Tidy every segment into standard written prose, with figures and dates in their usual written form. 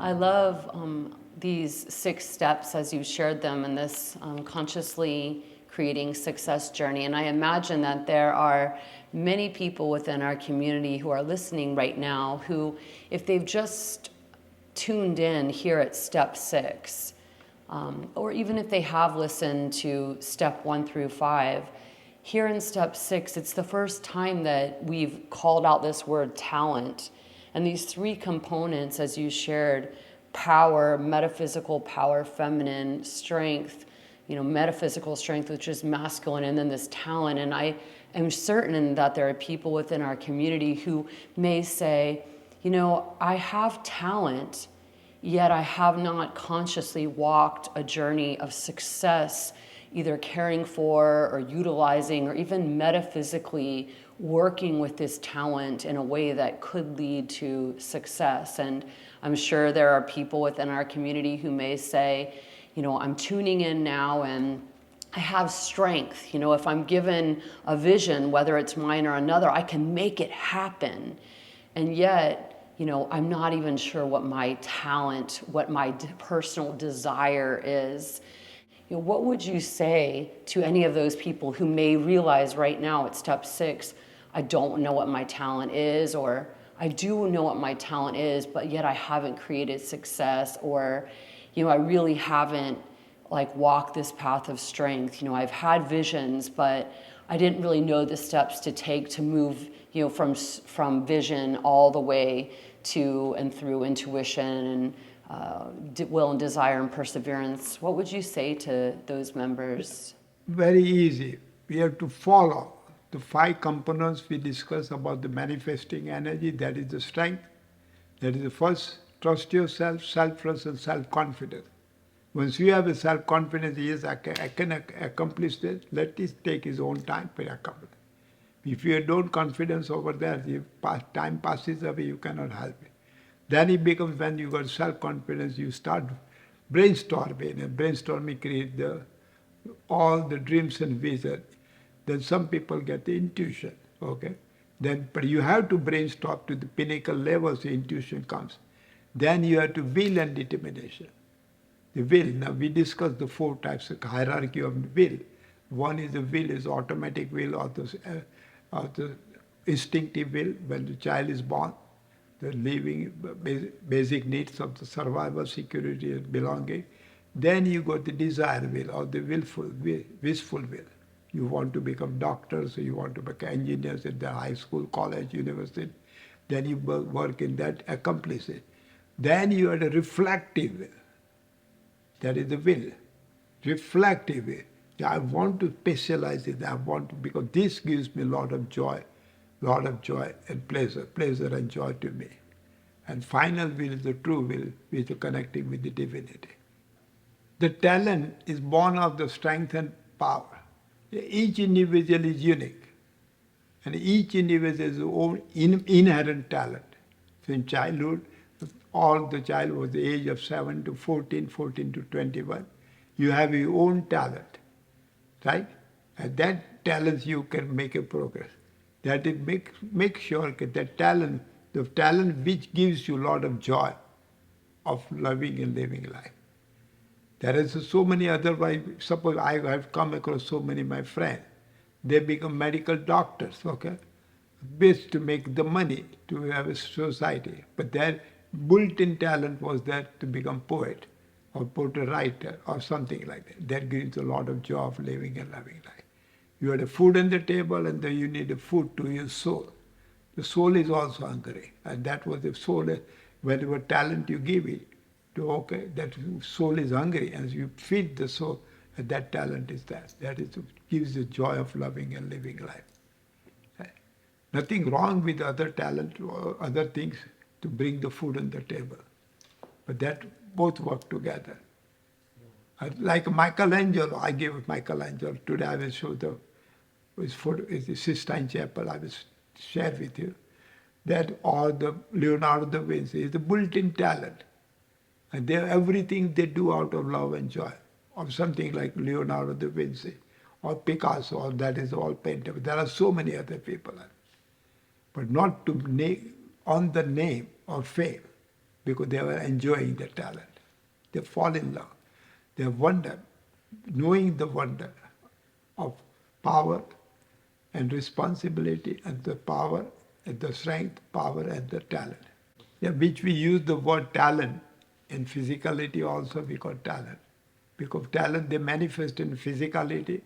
I love these 6 steps as you shared them in this consciously creating success journey. And I imagine that there are many people within our community who are listening right now who, if they've just tuned in here at step 6, or even if they have listened to step 1 through 5, here in step 6, it's the first time that we've called out this word talent. And these 3 components, as you shared, power, metaphysical power, feminine, strength, metaphysical strength, which is masculine, and then this talent. And I am certain that there are people within our community who may say, I have talent, yet I have not consciously walked a journey of success, either caring for or utilizing or even metaphysically working with this talent in a way that could lead to success. And I'm sure there are people within our community who may say, I'm tuning in now and I have strength. If I'm given a vision, whether it's mine or another, I can make it happen. And yet, I'm not even sure what my talent, what my personal desire is. What would you say to any of those people who may realize right now at step 6, I don't know what my talent is, or I do know what my talent is, but yet I haven't created success, or, I really haven't walked this path of strength. I've had visions, but I didn't really know the steps to take to move, from vision all the way to and through intuition and will and desire and perseverance. What would you say to those members? Very easy. We have to follow the 5 components we discussed about the manifesting energy. That is the strength. That is the first. Trust yourself, self-trust and self-confidence. Once you have a self-confidence, yes, I can accomplish this. Let it take his own time to accomplish. If you don't confidence over there, if time passes away, you cannot help it. Then it becomes, when you got self-confidence, you start brainstorming, and brainstorming creates all the dreams and visions. Then some people get the intuition, okay? But you have to brainstorm to the pinnacle levels, the intuition comes. Then you have to will and determination. The will, now we discussed the 4 types of hierarchy of will. One is the will is automatic will, or the instinctive will when the child is born, the living basic needs of the survival, security and belonging. Then you got the desire will, or the wishful will. You want to become doctors, or you want to become engineers in the high school, college, university. Then you work in that, accomplish it. Then you have a reflective will. That is the will. Reflective will. I want to specialize it. Because this gives me a lot of joy and pleasure and joy to me. And final will is the true will, which is connecting with the divinity. The talent is born of the strength and power. Each individual is unique. And each individual has his own inherent talent. So in childhood, all the child was the age of 7 to 14, 14 to 21. You have your own talent, right? And that talent you can make a progress. That is, make sure that the talent which gives you a lot of joy of loving and living life. There is so many otherwise. Suppose I have come across so many of my friends. They become medical doctors, okay? Best to make the money to have a society. But their built-in talent was that to become poet or poetry writer or something like that. That gives a lot of joy of living and loving life. You had a food on the table and then you need a food to your soul. The soul is also hungry. And that was the soul, whatever talent you give it, to okay, that soul is hungry and you feed the soul, and that talent is that. That is gives the joy of loving and living life. Nothing wrong with other talent or other things to bring the food on the table. But that both work together. Like Michelangelo, I gave Michelangelo, today I will show his photo, the Sistine Chapel, I will share with you, that or the Leonardo da Vinci is the built-in talent. And everything they do out of love and joy, or something like Leonardo da Vinci, or Picasso, or that is all painted. There are so many other people. But not to on the name or fame. because they were enjoying the talent. They fall in love. They wonder, knowing the wonder of power and responsibility and the power and the strength, power and the talent. Yeah, which we use the word talent in physicality also we call talent. Because talent they manifest in physicality,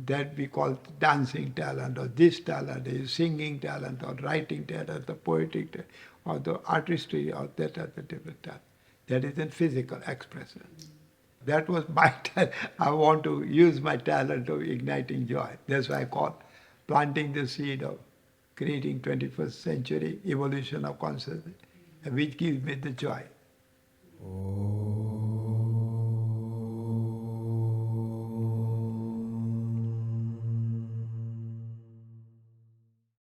that we call dancing talent or this talent, is singing talent or writing talent or poetic talent or the artistry or that other different talent. That is in physical expression. That was my talent. I want to use my talent of igniting joy. That's why I call planting the seed of creating 21st century evolution of consciousness, which gives me the joy.